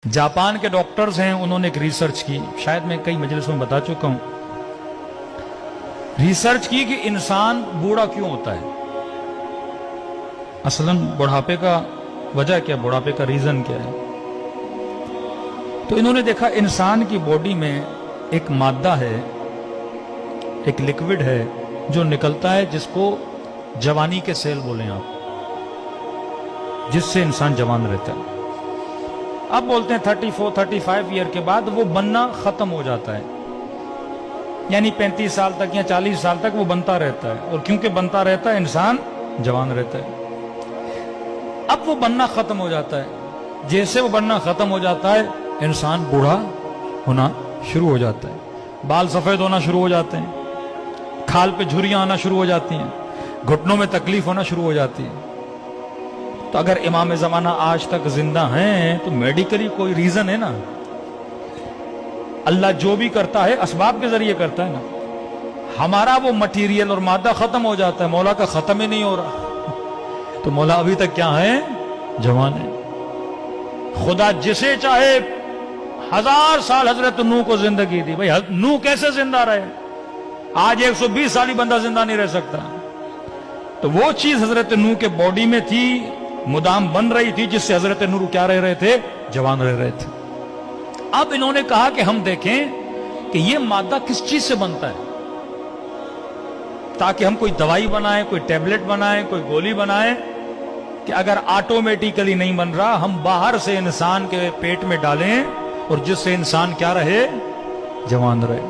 Japan के doctors हैं, उन्होंने एक रिसर्च की, शायद मैं कई मजलिसों में बता चुका हूं। रिसर्च की कि इंसान बूढ़ा क्यों होता है, असलन बुढ़ापे का वजह क्या, बुढ़ापे का रीजन क्या है। तो इन्होंने देखा इंसान की बॉडी में एक मादा है, एक लिक्विड है जो निकलता है, जिसको जवानी के सेल बोलें आप, जिससे इंसान जवान रहता है। अब बोलते हैं 34-35 ईयर के बाद वो बनना खत्म हो जाता है, यानी 35 साल तक या 40 साल तक वो बनता रहता है, और क्योंकि बनता रहता है इंसान जवान रहता है। अब वो बनना खत्म हो जाता है, जैसे वो बनना खत्म हो जाता है इंसान बूढ़ा होना शुरू हो जाता है, बाल सफेद होना शुरू हो जाते हैं, खाल पे झुर्रियां आना शुरू हो जाती हैं, घुटनों में तकलीफ होना शुरू हो जाती है। तो अगर इमाम ज़माना आज तक जिंदा हैं तो मेडिकली कोई रीजन है ना। अल्लाह जो भी करता है असबाब के जरिए करता है ना। हमारा वो मटीरियल और मादा खत्म हो जाता है, मौला का खत्म ही नहीं हो रहा। तो मौला अभी तक क्या है, जवान है। खुदा जिसे चाहे 1000 साल हजरत नूह को जिंदगी दी, भाई नूह कैसे जिंदा रहे, आज 120 साल ही बंदा जिंदा नहीं रह सकता। तो वो चीज हजरत नूह के बॉडी में थी, मुदाम बन रही थी, जिससे हजरत नूह क्या रह रहे थे, जवान रह रहे थे। अब इन्होंने कहा कि हम देखें कि ये मादा किस चीज से बनता है, ताकि हम कोई दवाई बनाएं, कोई टैबलेट बनाएं, कोई गोली बनाएं, कि अगर ऑटोमेटिकली नहीं बन रहा, हम बाहर से इंसान के पेट में डालें और जिससे इंसान क्या रहे, जवान रहे।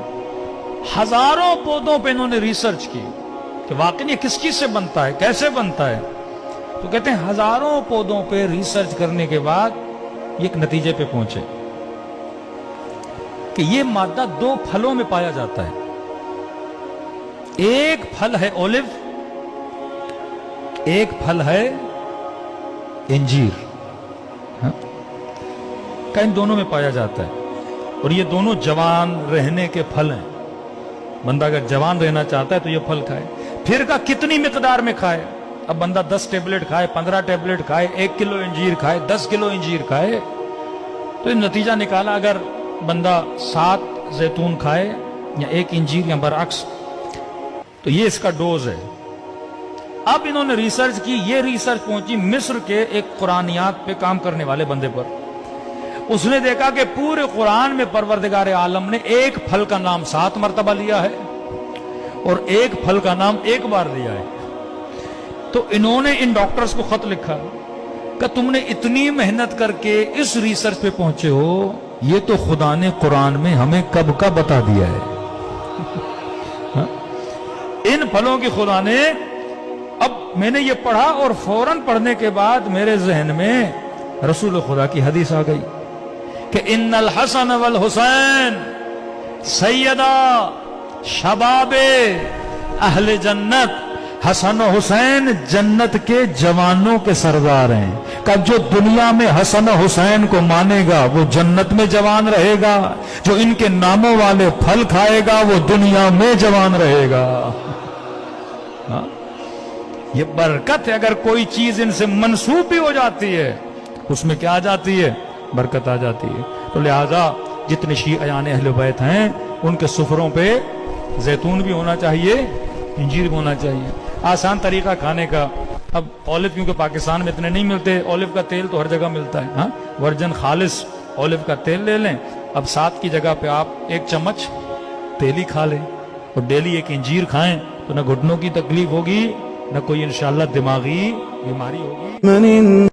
हजारों पौधों पे इन्होंने रिसर्च की कि वाकई ये किस चीज से बनता है, कैसे बनता है। तो कहते हैं हजारों पौधों पे रिसर्च करने के बाद ये एक नतीजे पे पहुंचे कि ये मादा 2 फलों में पाया जाता है। एक फल है ओलिव, एक फल है इंजीर, का इन दोनों में पाया जाता है, और ये दोनों जवान रहने के फल हैं। बंदा अगर जवान रहना चाहता है तो ये फल खाए। फिर का कितनी मिकदार में खाए, अब बंदा 10 टेबलेट खाए, 15 टेबलेट खाए, 1 किलो इंजीर खाए, 10 किलो इंजीर खाए, तो नतीजा निकाला अगर बंदा 7 जैतून खाए या 1 इंजीर या बरअक्स, तो ये इसका डोज है। अब इन्होंने रिसर्च की, ये रिसर्च पहुंची मिस्र के एक कुरानियात पे काम करने वाले बंदे पर। उसने देखा कि पूरे कुरान में परवरदिगार आलम ने एक फल का नाम 7 मरतबा लिया है और एक फल का नाम 1 बार लिया है। तो इन्होंने इन डॉक्टर्स को खत लिखा कि तुमने इतनी मेहनत करके इस रिसर्च पे पहुंचे हो, ये तो खुदा ने कुरान में हमें कब का बता दिया है। इन फलों की खुदा ने, अब मैंने ये पढ़ा और फौरन पढ़ने के बाद मेरे जहन में रसूल खुदा की हदीस आ गई कि इन्नल हसन वल हुसैन सैयदा शबाबे अहले जन्नत। हसन और हुसैन जन्नत के जवानों के सरदार हैं। कब जो दुनिया में हसन और हुसैन को मानेगा वो जन्नत में जवान रहेगा, जो इनके नामों वाले फल खाएगा वो दुनिया में जवान रहेगा। हाँ? ये बरकत है। अगर कोई चीज इनसे मंसूब भी हो जाती है, उसमें क्या आ जाती है, बरकत आ जाती है। तो लिहाजा जितने शियाने अहले बैत हैं, उनके सुफरों पे जैतून भी होना चाहिए, इंजीर भी होना चाहिए। आसान तरीका खाने का, अब ऑलिव क्योंकि पाकिस्तान में इतने नहीं मिलते, ऑलिव का तेल तो हर जगह मिलता है। हाँ, वर्जन खालिस ऑलिव का तेल ले लें। अब 7 की जगह पे आप 1 चम्मच तेल ही खा लें और डेली 1 इंजीर खाएं, तो न घुटनों की तकलीफ होगी, न कोई इंशाअल्लाह दिमागी बीमारी होगी।